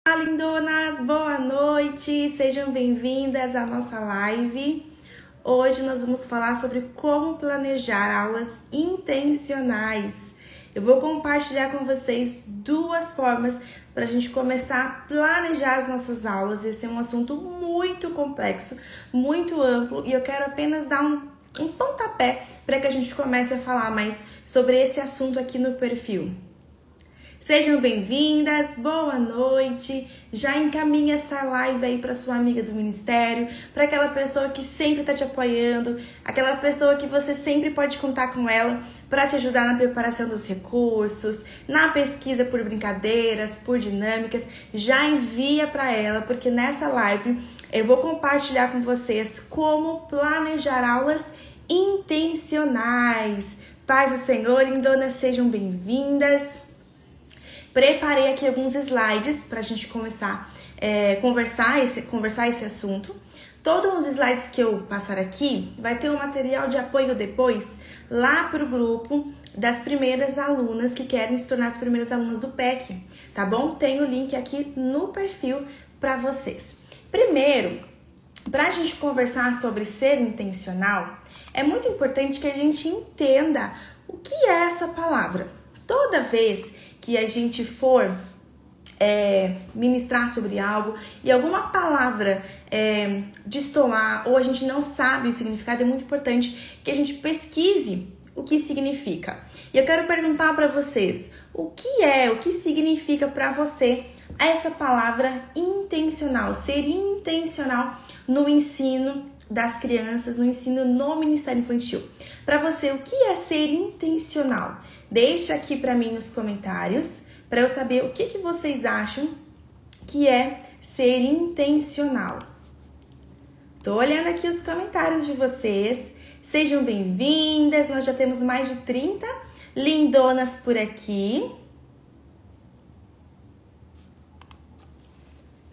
Olá, lindonas! Boa noite! Sejam bem-vindas à nossa live. Hoje nós vamos falar sobre como planejar aulas intencionais. Eu vou compartilhar com vocês duas formas para a gente começar a planejar as nossas aulas. Esse é um assunto muito complexo, muito amplo e eu quero apenas dar um pontapé para que a gente comece a falar mais sobre esse assunto aqui no perfil. Sejam bem-vindas, boa noite. Já encaminha essa live aí para sua amiga do ministério, para aquela pessoa que sempre está te apoiando, aquela pessoa que você sempre pode contar com ela para te ajudar na preparação dos recursos, na pesquisa por brincadeiras, por dinâmicas. Já envia para ela, porque nessa live eu vou compartilhar com vocês como planejar aulas intencionais. Paz do Senhor, lindonas, sejam bem-vindas. Preparei aqui alguns slides para a gente começar a conversar esse assunto. Todos os slides que eu passar aqui vai ter um material de apoio depois lá para o grupo das primeiras alunas que querem se tornar as primeiras alunas do PEC, tá bom? Tem o link aqui no perfil para vocês. Primeiro, para a gente conversar sobre ser intencional, é muito importante que a gente entenda o que é essa palavra. Toda vez que a gente for ministrar sobre algo e alguma palavra destoar ou a gente não sabe o significado, é muito importante que a gente pesquise o que significa. E eu quero perguntar para vocês, o que significa para você essa palavra intencional, ser intencional no ensino das crianças, no ensino no Ministério Infantil. Para você, o que é ser intencional? Deixa aqui para mim nos comentários, para eu saber o que vocês acham que é ser intencional. Tô olhando aqui os comentários de vocês. Sejam bem-vindas, nós já temos mais de 30 lindonas por aqui.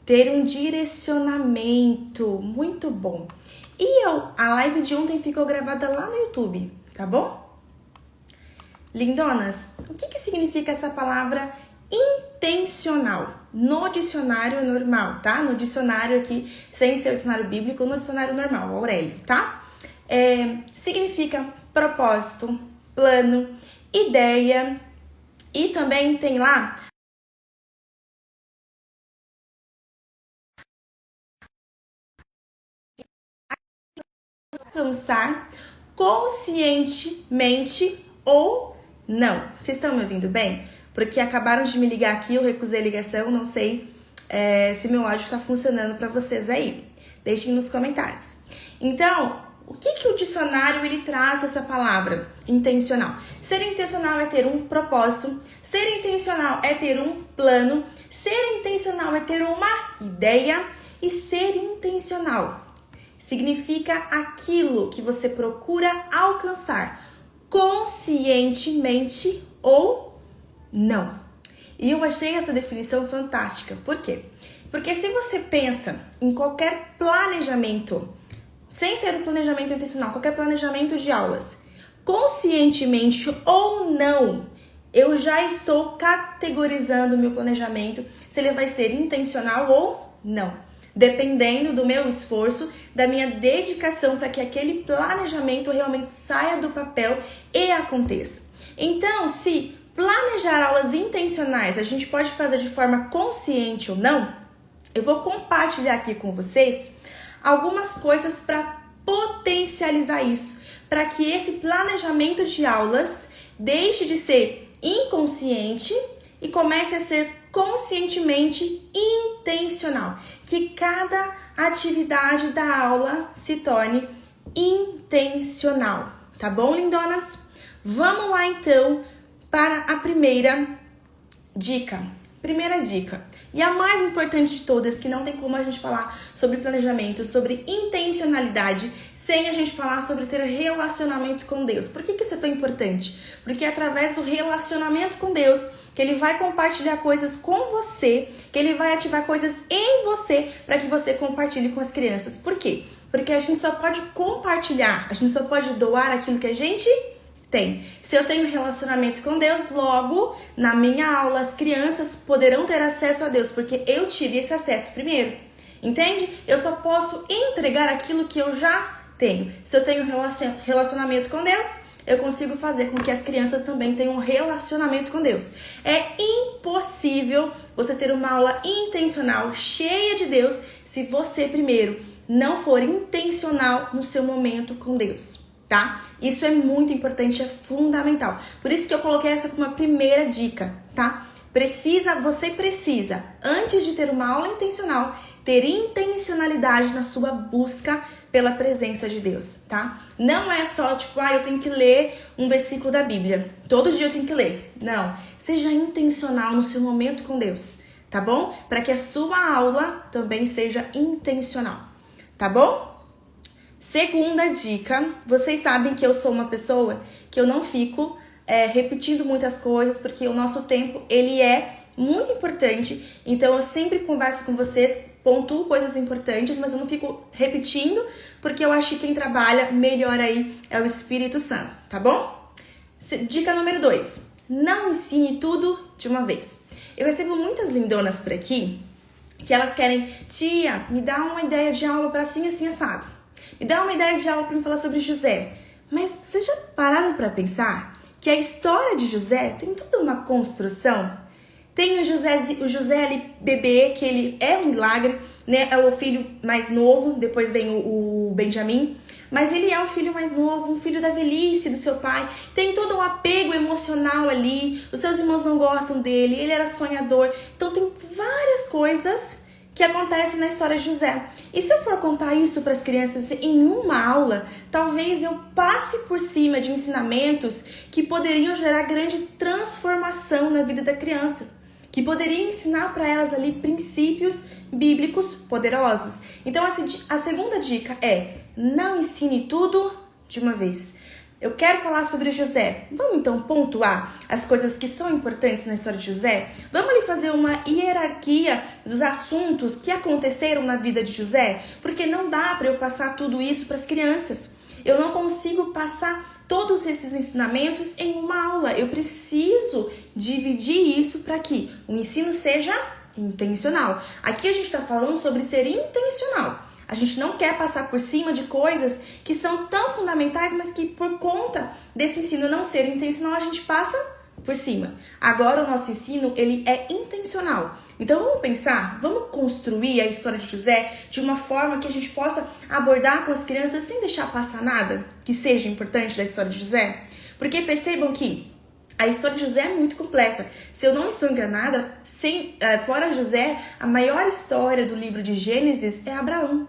Ter um direcionamento, muito bom. E a live de ontem ficou gravada lá no YouTube, tá bom? Lindonas, o que significa essa palavra intencional? No dicionário normal, tá? No dicionário aqui, sem ser o dicionário bíblico, no dicionário normal, Aurélio, tá? Significa propósito, plano, ideia e também tem lá alcançar conscientemente ou não. Vocês estão me ouvindo bem? Porque acabaram de me ligar aqui, eu recusei a ligação, não sei se meu áudio está funcionando para vocês aí. Deixem nos comentários. Então, o que o dicionário ele traz essa palavra intencional? Ser intencional é ter um propósito, ser intencional é ter um plano, ser intencional é ter uma ideia e ser intencional significa aquilo que você procura alcançar conscientemente ou não. E eu achei essa definição fantástica. Por quê? Porque se você pensa em qualquer planejamento, sem ser um planejamento intencional, qualquer planejamento de aulas, conscientemente ou não, eu já estou categorizando o meu planejamento se ele vai ser intencional ou não. Dependendo do meu esforço, da minha dedicação para que aquele planejamento realmente saia do papel e aconteça. Então, se planejar aulas intencionais a gente pode fazer de forma consciente ou não, eu vou compartilhar aqui com vocês algumas coisas para potencializar isso, para que esse planejamento de aulas deixe de ser inconsciente e comece a ser conscientemente intencional, que cada atividade da aula se torne intencional, tá bom, lindonas? Vamos lá então para a primeira dica. Primeira dica, e a mais importante de todas, que não tem como a gente falar sobre planejamento, sobre intencionalidade, sem a gente falar sobre ter relacionamento com Deus. Por que isso é tão importante? Porque é através do relacionamento com Deus que Ele vai compartilhar coisas com você, que Ele vai ativar coisas em você para que você compartilhe com as crianças. Por quê? Porque a gente só pode compartilhar, a gente só pode doar aquilo que a gente Tem. Se eu tenho relacionamento com Deus, logo, na minha aula, as crianças poderão ter acesso a Deus, porque eu tive esse acesso primeiro. Entende? Eu só posso entregar aquilo que eu já tenho. Se eu tenho relacionamento com Deus, eu consigo fazer com que as crianças também tenham um relacionamento com Deus. É impossível você ter uma aula intencional, cheia de Deus, se você primeiro não for intencional no seu momento com Deus, tá? Isso é muito importante, é fundamental. Por isso que eu coloquei essa como uma primeira dica, tá? Você precisa, antes de ter uma aula intencional, ter intencionalidade na sua busca pela presença de Deus, tá? Não é só tipo, eu tenho que ler um versículo da Bíblia. Todo dia eu tenho que ler. Não. Seja intencional no seu momento com Deus, tá bom? Para que a sua aula também seja intencional, tá bom? Segunda dica, vocês sabem que eu sou uma pessoa que eu não fico repetindo muitas coisas, porque o nosso tempo, ele é muito importante. Então eu sempre converso com vocês, pontuo coisas importantes, mas eu não fico repetindo, porque eu acho que quem trabalha melhor aí é o Espírito Santo, tá bom? Dica número 2, não ensine tudo de uma vez. Eu recebo muitas lindonas por aqui, que elas querem, tia, me dá uma ideia de aula para assim, assim, assado. Me dá uma ideia de aula para me falar sobre José. Mas vocês já pararam para pensar que a história de José tem toda uma construção? Tem o José ali, bebê, que ele é um milagre, né? É o filho mais novo, depois vem o Benjamim. Mas ele é o filho mais novo, um filho da velhice do seu pai. Tem todo um apego emocional ali. Os seus irmãos não gostam dele, ele era sonhador. Então tem várias coisas que acontecem na história de José. E se eu for contar isso para as crianças em uma aula, talvez eu passe por cima de ensinamentos que poderiam gerar grande transformação na vida da criança, que poderia ensinar para elas ali princípios bíblicos poderosos. Então a segunda dica é: não ensine tudo de uma vez. Eu quero falar sobre José. Vamos então pontuar as coisas que são importantes na história de José? Vamos ali fazer uma hierarquia dos assuntos que aconteceram na vida de José? Porque não dá para eu passar tudo isso para as crianças. Eu não consigo passar todos esses ensinamentos em uma aula. Eu preciso dividir isso para que o ensino seja intencional. Aqui a gente está falando sobre ser intencional. A gente não quer passar por cima de coisas que são tão fundamentais, mas que por conta desse ensino não ser intencional, a gente passa por cima. Agora o nosso ensino, ele é intencional. Então vamos pensar, vamos construir a história de José de uma forma que a gente possa abordar com as crianças sem deixar passar nada que seja importante da história de José. Porque percebam que a história de José é muito completa. Se eu não estou enganada, fora José, a maior história do livro de Gênesis é Abraão.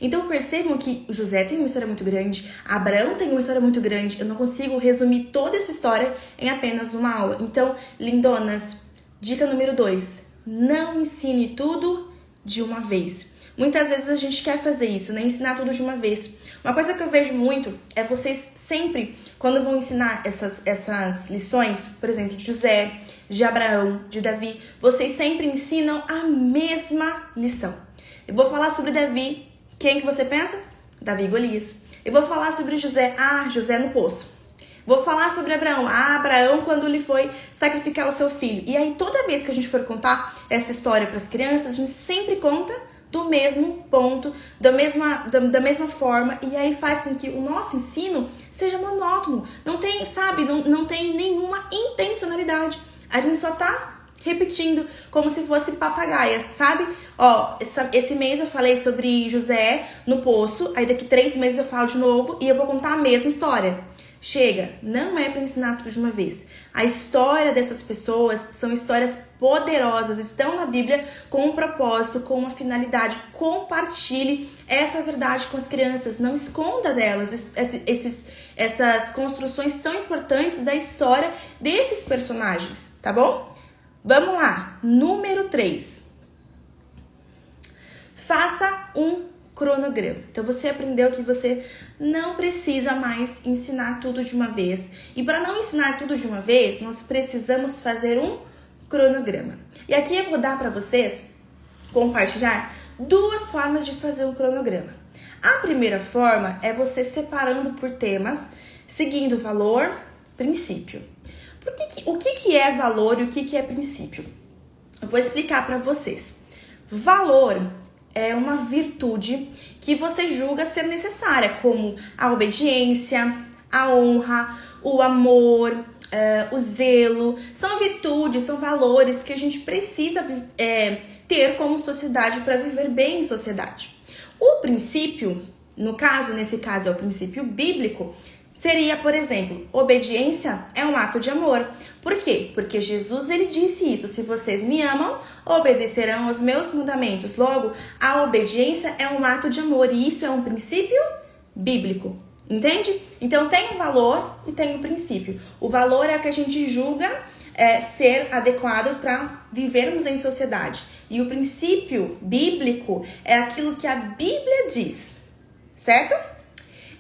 Então percebam que José tem uma história muito grande, Abraão tem uma história muito grande. Eu não consigo resumir toda essa história em apenas uma aula. Então, lindonas, dica número 2, não ensine tudo de uma vez. Muitas vezes a gente quer fazer isso, né? Ensinar tudo de uma vez. Uma coisa que eu vejo muito é vocês sempre, quando vão ensinar essas lições, por exemplo, de José, de Abraão, de Davi, vocês sempre ensinam a mesma lição. Eu vou falar sobre Davi. Quem que você pensa? Davi e Golias. Eu vou falar sobre José. José no poço. Vou falar sobre Abraão. Abraão quando ele foi sacrificar o seu filho. E aí toda vez que a gente for contar essa história para as crianças, a gente sempre conta do mesmo ponto, da mesma forma. E aí faz com que o nosso ensino seja monótono. Não tem, sabe, não tem nenhuma intencionalidade. A gente só tá repetindo como se fosse papagaias, sabe? Esse mês eu falei sobre José no poço, aí daqui 3 meses eu falo de novo e eu vou contar a mesma história. Chega, não é para ensinar tudo de uma vez. A história dessas pessoas são histórias poderosas, estão na Bíblia com um propósito, com uma finalidade. Compartilhe essa verdade com as crianças, não esconda delas essas construções tão importantes da história desses personagens, tá bom? Vamos lá, número 3. Faça um cronograma. Então você aprendeu que você não precisa mais ensinar tudo de uma vez. E para não ensinar tudo de uma vez, nós precisamos fazer um cronograma. E aqui eu vou dar para vocês compartilhar 2 formas de fazer um cronograma. A primeira forma é você separando por temas, seguindo valor, princípio. O que é valor e o que é princípio? Eu vou explicar para vocês. Valor é uma virtude que você julga ser necessária, como a obediência, a honra, o amor, o zelo. São virtudes, são valores que a gente precisa ter como sociedade para viver bem em sociedade. O princípio, nesse caso é o princípio bíblico, seria, por exemplo, obediência é um ato de amor. Por quê? Porque Jesus ele disse isso: se vocês me amam, obedecerão aos meus mandamentos. Logo, a obediência é um ato de amor e isso é um princípio bíblico. Entende? Então tem o valor e tem o princípio. O valor é o que a gente julga ser adequado para vivermos em sociedade. E o princípio bíblico é aquilo que a Bíblia diz. Certo?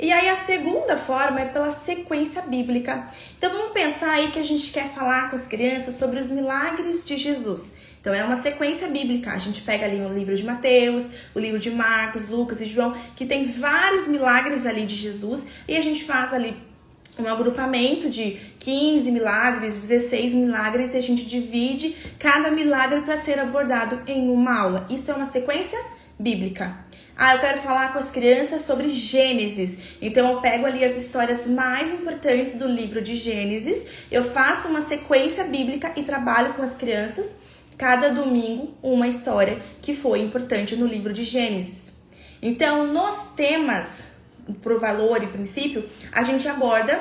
E aí a segunda forma é pela sequência bíblica. Então vamos pensar aí que a gente quer falar com as crianças sobre os milagres de Jesus. Então é uma sequência bíblica. A gente pega ali o livro de Mateus, o livro de Marcos, Lucas e João, que tem vários milagres ali de Jesus, e a gente faz ali um agrupamento de 15 milagres, 16 milagres, e a gente divide cada milagre para ser abordado em uma aula. Isso é uma sequência bíblica. Eu quero falar com as crianças sobre Gênesis. Então eu pego ali as histórias mais importantes do livro de Gênesis, eu faço uma sequência bíblica e trabalho com as crianças cada domingo uma história que foi importante no livro de Gênesis. Então, nos temas pro valor e princípio, a gente aborda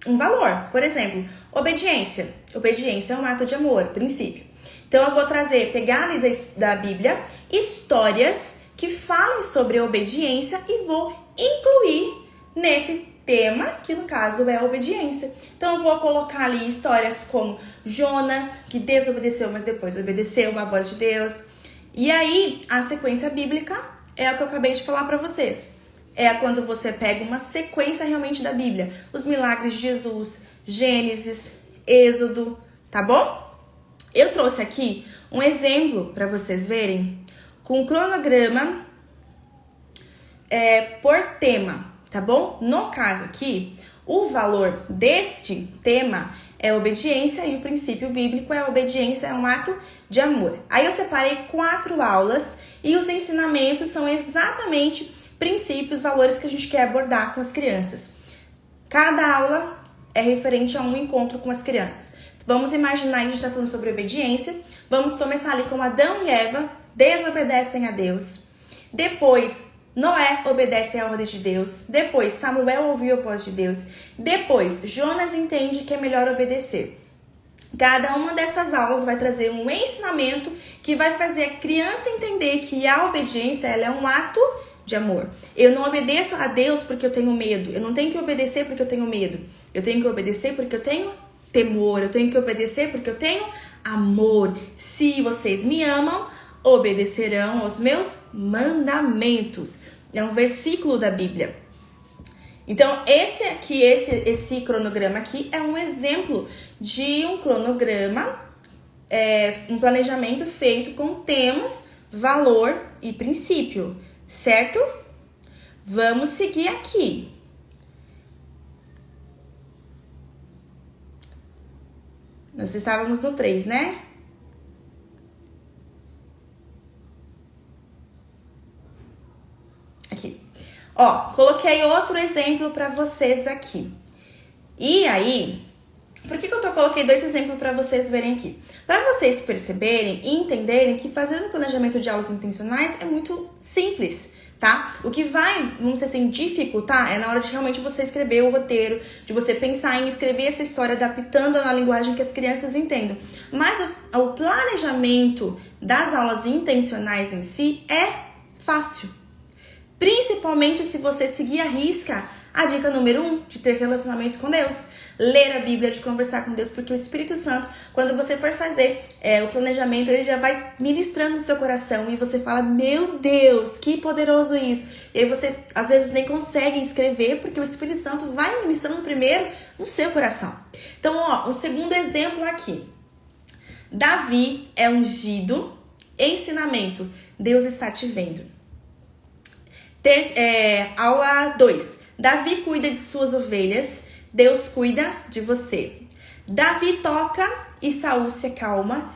um valor. Por exemplo, obediência. Obediência é um ato de amor, princípio. Então eu vou pegar ali da Bíblia histórias que falem sobre obediência e vou incluir nesse tema, que no caso é a obediência. Então eu vou colocar ali histórias como Jonas, que desobedeceu, mas depois obedeceu à voz de Deus. E aí a sequência bíblica é a que eu acabei de falar para vocês. É quando você pega uma sequência realmente da Bíblia. Os milagres de Jesus, Gênesis, Êxodo, tá bom? Eu trouxe aqui um exemplo para vocês verem com um cronograma por tema, tá bom? No caso aqui, o valor deste tema é obediência e o princípio bíblico é a obediência, é um ato de amor. Aí eu separei 4 aulas e os ensinamentos são exatamente princípios, valores que a gente quer abordar com as crianças. Cada aula é referente a um encontro com as crianças. Vamos imaginar que a gente está falando sobre obediência. Vamos começar ali com Adão e Eva desobedecem a Deus. Depois, Noé obedece à ordem de Deus. Depois, Samuel ouviu a voz de Deus. Depois, Jonas entende que é melhor obedecer. Cada uma dessas aulas vai trazer um ensinamento que vai fazer a criança entender que a obediência ela é um ato de amor. Eu não obedeço a Deus porque eu tenho medo. Eu não tenho que obedecer porque eu tenho medo. Eu tenho que obedecer porque eu tenho temor. Eu tenho que obedecer porque eu tenho amor. Se vocês me amam, obedecerão aos meus mandamentos. É um versículo da Bíblia. Então, esse cronograma aqui é um exemplo de um cronograma, um planejamento feito com temas, valor e princípio, certo? Vamos seguir aqui. Nós estávamos no 3, né? Aqui. Ó, coloquei outro exemplo para vocês aqui. E aí, por que eu coloquei 2 exemplos para vocês verem aqui? Para vocês perceberem e entenderem que fazer um planejamento de aulas intencionais é muito simples, tá? O que vai, vamos dizer assim, dificultar é na hora de realmente você escrever o roteiro, de você pensar em escrever essa história adaptando na linguagem que as crianças entendam. Mas o planejamento das aulas intencionais em si é fácil. Principalmente se você seguir à risca a dica número 1, de ter relacionamento com Deus. Ler a Bíblia, de conversar com Deus, porque o Espírito Santo, quando você for fazer o planejamento, ele já vai ministrando no seu coração e você fala, meu Deus, que poderoso isso. E aí você, às vezes, nem consegue escrever, porque o Espírito Santo vai ministrando primeiro no seu coração. Então, ó, o segundo exemplo aqui. Davi é ungido, ensinamento, Deus está te vendo. Aula 2. Davi cuida de suas ovelhas. Deus cuida de você. Davi toca e Saul se acalma.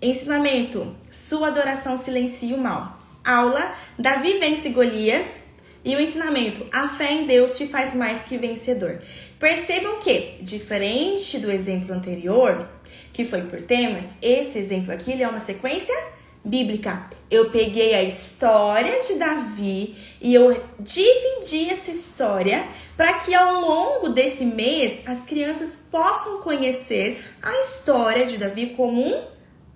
Ensinamento: sua adoração silencia o mal. Aula: Davi vence Golias. E o ensinamento: a fé em Deus te faz mais que vencedor. Percebam que, diferente do exemplo anterior, que foi por temas, esse exemplo aqui ele é uma sequência bíblica. Eu peguei a história de Davi e eu dividi essa história para que ao longo desse mês as crianças possam conhecer a história de Davi como um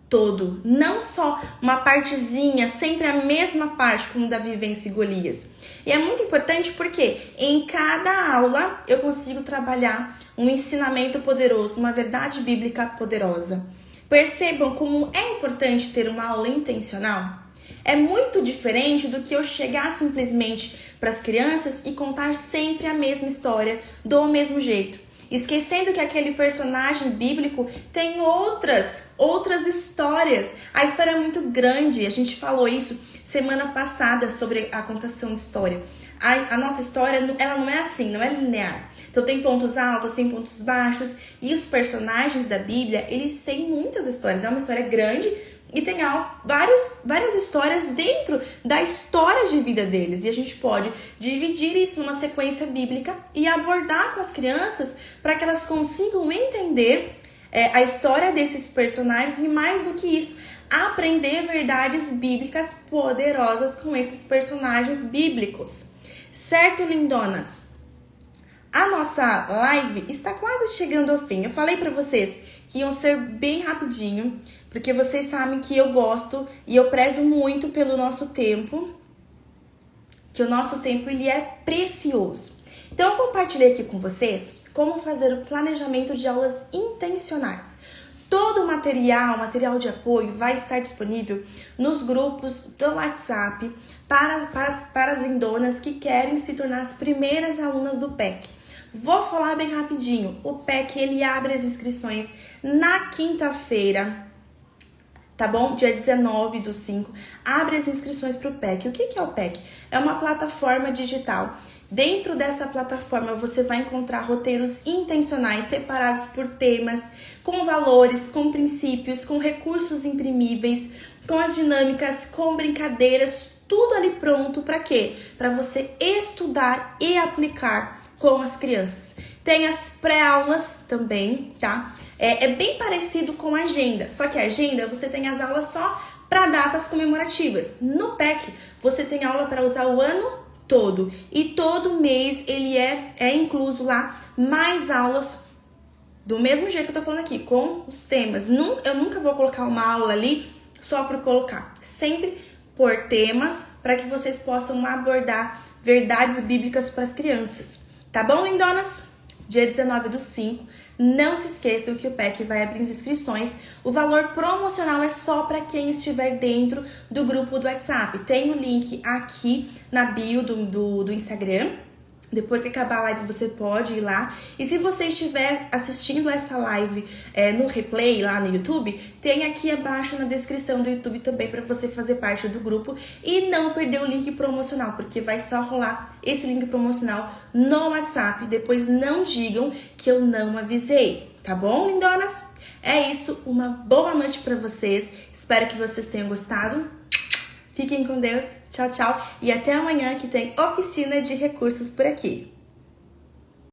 todo, não só uma partezinha, sempre a mesma parte como Davi vence Golias. E é muito importante porque em cada aula eu consigo trabalhar um ensinamento poderoso, uma verdade bíblica poderosa. Percebam como é importante ter uma aula intencional? É muito diferente do que eu chegar simplesmente para as crianças e contar sempre a mesma história do mesmo jeito, esquecendo que aquele personagem bíblico tem outras histórias. A história é muito grande, a gente falou isso semana passada sobre a contação de história. A nossa história, ela não é assim, não é linear. Então tem pontos altos, tem pontos baixos, e os personagens da Bíblia, eles têm muitas histórias. É uma história grande e tem várias histórias dentro da história de vida deles. E a gente pode dividir isso numa sequência bíblica e abordar com as crianças para que elas consigam entender a história desses personagens e, mais do que isso, aprender verdades bíblicas poderosas com esses personagens bíblicos. Certo, lindonas? A nossa live está quase chegando ao fim. Eu falei para vocês que iam ser bem rapidinho, porque vocês sabem que eu gosto e eu prezo muito pelo nosso tempo, que o nosso tempo ele é precioso. Então eu compartilhei aqui com vocês como fazer o planejamento de aulas intencionais. Todo o material de apoio vai estar disponível nos grupos do WhatsApp para as lindonas que querem se tornar as primeiras alunas do PEC. Vou falar bem rapidinho. O PEC ele abre as inscrições na quinta-feira, tá bom? Dia 19/5, abre as inscrições para o PEC. O que é o PEC? É uma plataforma digital. Dentro dessa plataforma você vai encontrar roteiros intencionais separados por temas, com valores, com princípios, com recursos imprimíveis, com as dinâmicas, com brincadeiras, tudo ali pronto para quê? Para você estudar e aplicar com as crianças. Tem as pré-aulas também, tá? É bem parecido com a agenda, só que a agenda você tem as aulas só para datas comemorativas. No PEC você tem aula para usar o ano todo, e todo mês ele é incluso lá mais aulas do mesmo jeito que eu tô falando aqui, com os temas. Eu nunca vou colocar uma aula ali só por colocar, sempre por temas para que vocês possam abordar verdades bíblicas para as crianças. Tá bom, lindonas? Dia 19/5, não se esqueçam que o PEC vai abrir as inscrições. O valor promocional é só para quem estiver dentro do grupo do WhatsApp. Tem o link aqui na bio do Instagram. Depois que acabar a live, você pode ir lá. E se você estiver assistindo essa live no replay lá no YouTube, tem aqui abaixo na descrição do YouTube também para você fazer parte do grupo e não perder o link promocional, porque vai só rolar esse link promocional no WhatsApp. Depois não digam que eu não avisei, tá bom, lindonas? É isso, uma boa noite para vocês. Espero que vocês tenham gostado. Fiquem com Deus, tchau, tchau, e até amanhã que tem oficina de recursos por aqui.